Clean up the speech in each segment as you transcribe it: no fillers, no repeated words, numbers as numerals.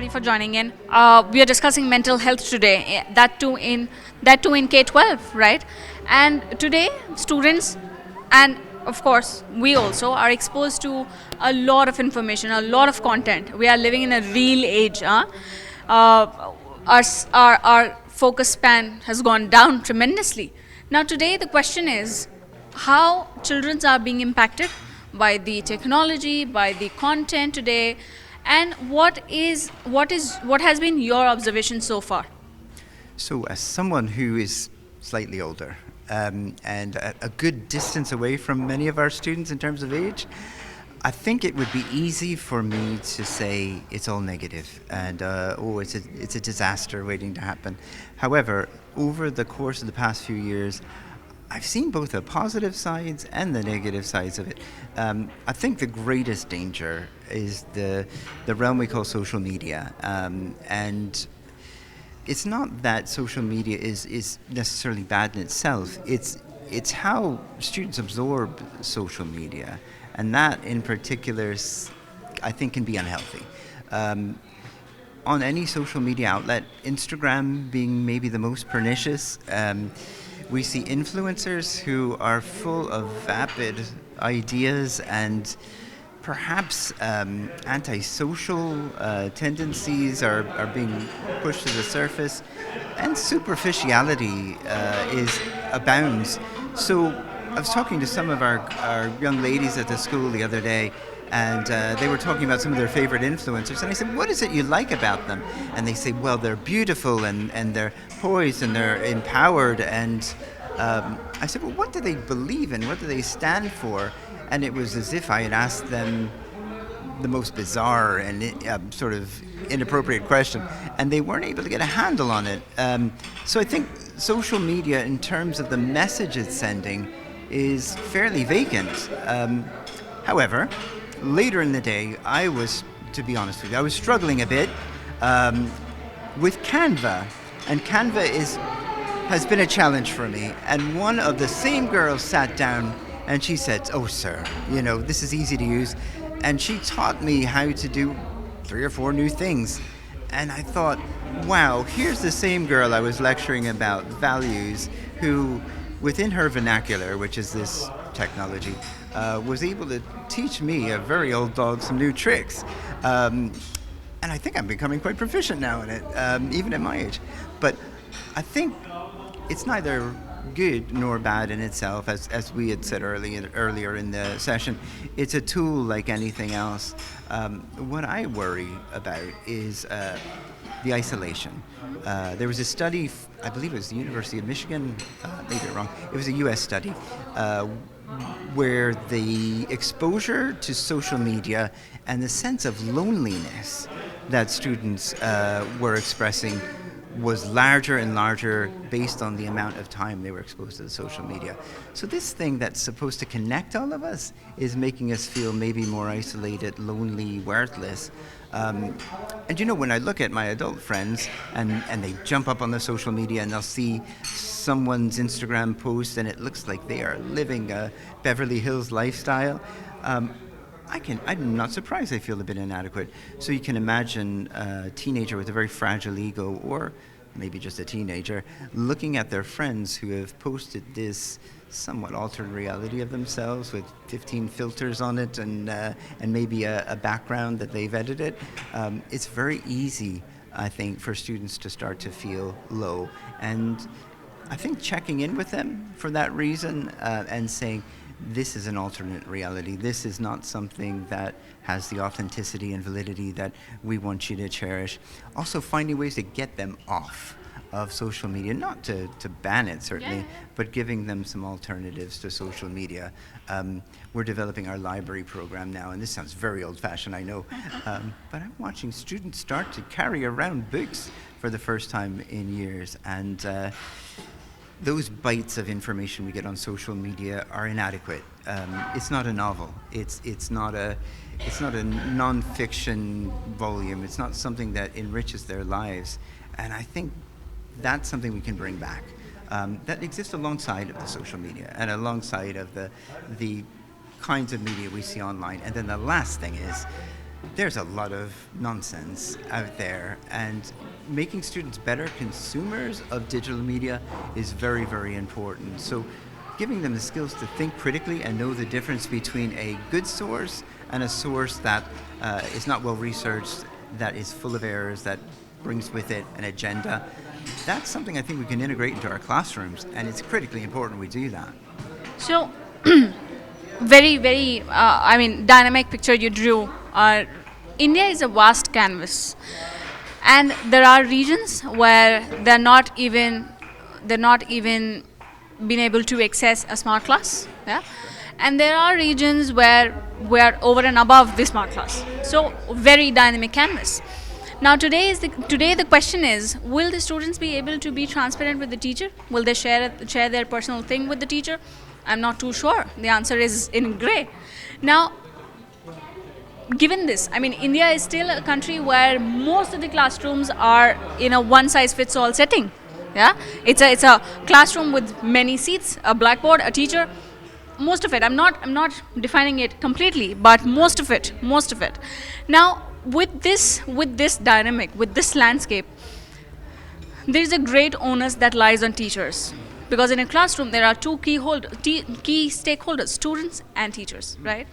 everybody for joining in. We are discussing mental health today. That too in K-12, right? And today, students and of course we also are exposed to a lot of information, a lot of content. We are living in a real age. Our focus span has gone down tremendously. Now today the question is how children are being impacted by the technology, by the content today, and what has been your observation so far? So, as someone who is slightly older and a good distance away from many of our students in terms of age, I think it would be easy for me to say it's all negative and it's a disaster waiting to happen. However, over the course of the past few years, I've seen both the positive sides and the negative sides of it. I think the greatest danger is the realm we call social media, and it's not that social media is necessarily bad in itself. It's how students absorb social media, and that in particular, I think, can be unhealthy. On any social media outlet, Instagram being maybe the most pernicious, we see influencers who are full of vapid ideas and perhaps antisocial tendencies are being pushed to the surface, and superficiality abounds. So I was talking to some of our young ladies at the school the other day, and they were talking about some of their favorite influencers, and I said, what is it you like about them? And they say, well, they're beautiful and they're poised and they're empowered. And I said, well, what do they believe in? What do they stand for? And it was as if I had asked them the most bizarre and sort of inappropriate question, and they weren't able to get a handle on it. So I think social media, in terms of the message it's sending, is fairly vacant. However, later in the day, to be honest with you, I was struggling a bit with Canva, and Canva has been a challenge for me. And one of the same girls sat down and she said, oh, sir, this is easy to use. And she taught me how to do 3 or 4 new things. And I thought, wow, here's the same girl I was lecturing about values who, within her vernacular, which is this technology, was able to teach me, a very old dog, some new tricks. And I think I'm becoming quite proficient now in it, even at my age. But I think it's neither good nor bad in itself, as we had said earlier in the session. It's a tool like anything else. What I worry about is the isolation. There was a study, I believe it was the University of Michigan, maybe I'm wrong, it was a US study, where the exposure to social media and the sense of loneliness that students were expressing was larger and larger based on the amount of time they were exposed to the social media. So this thing that's supposed to connect all of us is making us feel maybe more isolated, lonely, worthless. And when I look at my adult friends and they jump up on the social media and they'll see someone's Instagram post and it looks like they are living a Beverly Hills lifestyle, I'm not surprised they feel a bit inadequate. So you can imagine a teenager with a very fragile ego, or maybe just a teenager, looking at their friends who have posted this somewhat altered reality of themselves with 15 filters on it and maybe a background that they've edited. It's very easy, I think, for students to start to feel low. And I think checking in with them for that reason and saying, this is an alternate reality. This is not something that has the authenticity and validity that we want you to cherish. Also finding ways to get them off of social media, not to ban it certainly, but giving them some alternatives to social media. We're developing our library program now, and this sounds very old-fashioned, I know, but I'm watching students start to carry around books for the first time in years, and those bites of information we get on social media are inadequate. It's not a novel. It's not a non-fiction volume. It's not something that enriches their lives. And I think that's something we can bring back. That exists alongside of the social media and alongside of the kinds of media we see online. And then the last thing is There's a lot of nonsense out there, and making students better consumers of digital media is very, very important. So giving them the skills to think critically and know the difference between a good source and a source that is not well researched, that is full of errors, that brings with it an agenda, that's something I think we can integrate into our classrooms, and it's critically important we do that. So, very, very, dynamic picture you drew. India is a vast canvas, and there are regions where they're not even been able to access a smart class. Yeah, and there are regions where we're over and above the smart class. So, very dynamic canvas. Now today the question is, will the students be able to be transparent with the teacher? Will they share their personal thing with the teacher? I'm not too sure. The answer is in gray. Now, given this, India is still a country where most of the classrooms are in a one size fits all setting. Yeah, it's a classroom with many seats, a blackboard, a teacher. Most of it. I'm not defining it completely, but most of it. Now, with this dynamic, with this landscape, there is a great onus that lies on teachers, because in a classroom there are two key stakeholders, students and teachers, right?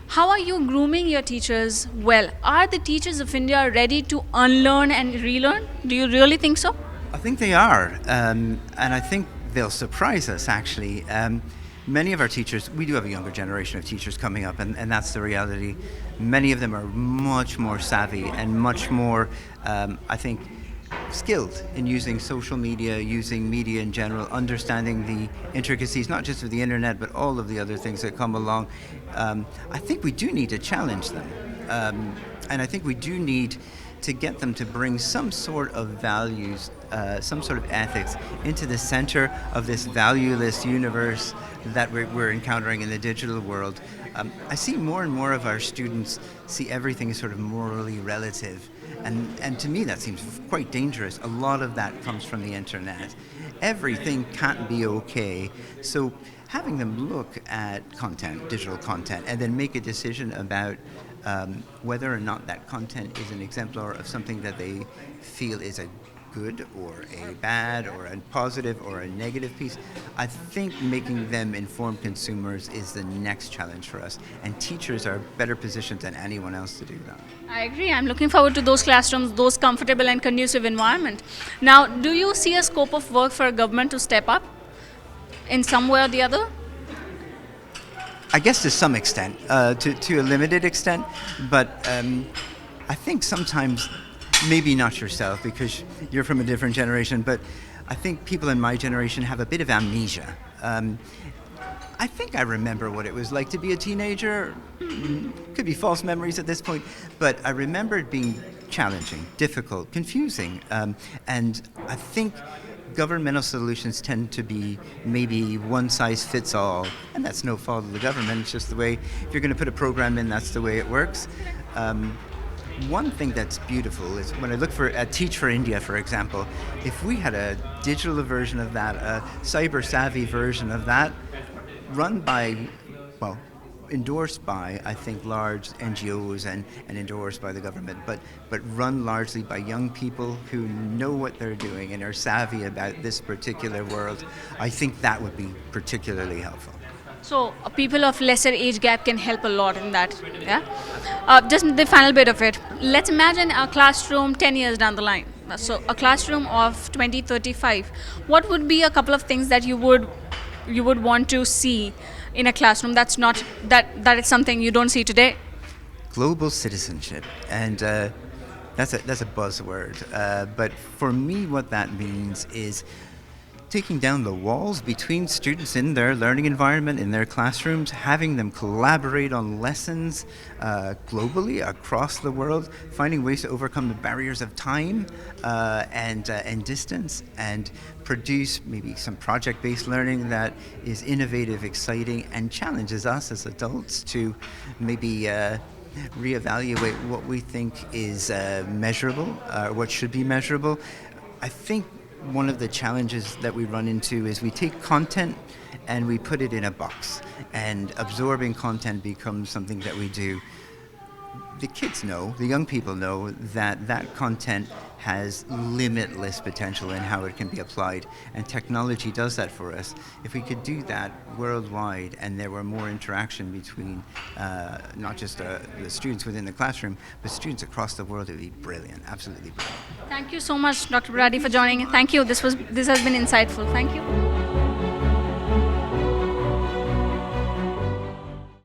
How are you grooming your teachers well? Are the teachers of India ready to unlearn and relearn? Do you really think so? I think they are, and I think they'll surprise us actually. Many of our teachers, we do have a younger generation of teachers coming up, and that's the reality. Many of them are much more savvy and much more, I think, skilled in using social media, using media in general, understanding the intricacies, not just of the internet, but all of the other things that come along. I think we do need to challenge them. And I think we do need to get them to bring some sort of values, some sort of ethics into the center of this valueless universe that we're encountering in the digital world. I see more and more of our students see everything as sort of morally relative. And to me that seems quite dangerous. A lot of that comes from the internet. Everything can't be okay. So having them look at content, digital content, and then make a decision about whether or not that content is an exemplar of something that they feel is a good or a bad or a positive or a negative piece. I think making them informed consumers is the next challenge for us, and teachers are better positioned than anyone else to do that. I agree. I'm looking forward to those classrooms, those comfortable and conducive environment. Now, do you see a scope of work for a government to step up in some way or the other? I guess to some extent, to a limited extent, but I think sometimes, maybe not yourself because you're from a different generation, but I think people in my generation have a bit of amnesia. I think I remember what it was like to be a teenager. Could be false memories at this point, but I remember it being challenging, difficult, confusing, and I think governmental solutions tend to be maybe one size fits all, and that's no fault of the government. It's just the way, if you're going to put a program in, that's the way it works. One thing that's beautiful is when I look for Teach for India, for example, if we had a digital version of that, a cyber savvy version of that, run by, well, endorsed by, I think, large NGOs and endorsed by the government, but run largely by young people who know what they're doing and are savvy about this particular world, I think that would be particularly helpful. So, people of lesser age gap can help a lot in that. Yeah. Just the final bit of it. Let's imagine a classroom 10 years down the line. So, a classroom of 2035. What would be a couple of things that you would want to see in a classroom that is something you don't see today? Global citizenship, and that's a buzzword. But for me, what that means is taking down the walls between students in their learning environment, in their classrooms, having them collaborate on lessons globally across the world, finding ways to overcome the barriers of time and distance, and produce maybe some project-based learning that is innovative, exciting, and challenges us as adults to maybe reevaluate what we think is measurable, what should be measurable. I think one of the challenges that we run into is we take content and we put it in a box, and absorbing content becomes something that we do. the kids know, the young people know that that content has limitless potential in how it can be applied, and technology does that for us. If we could do that worldwide and there were more interaction between not just the students within the classroom, but students across the world, it would be brilliant, absolutely brilliant. Thank you so much, Dr. Brady, for joining. Thank you. This has been insightful. Thank you.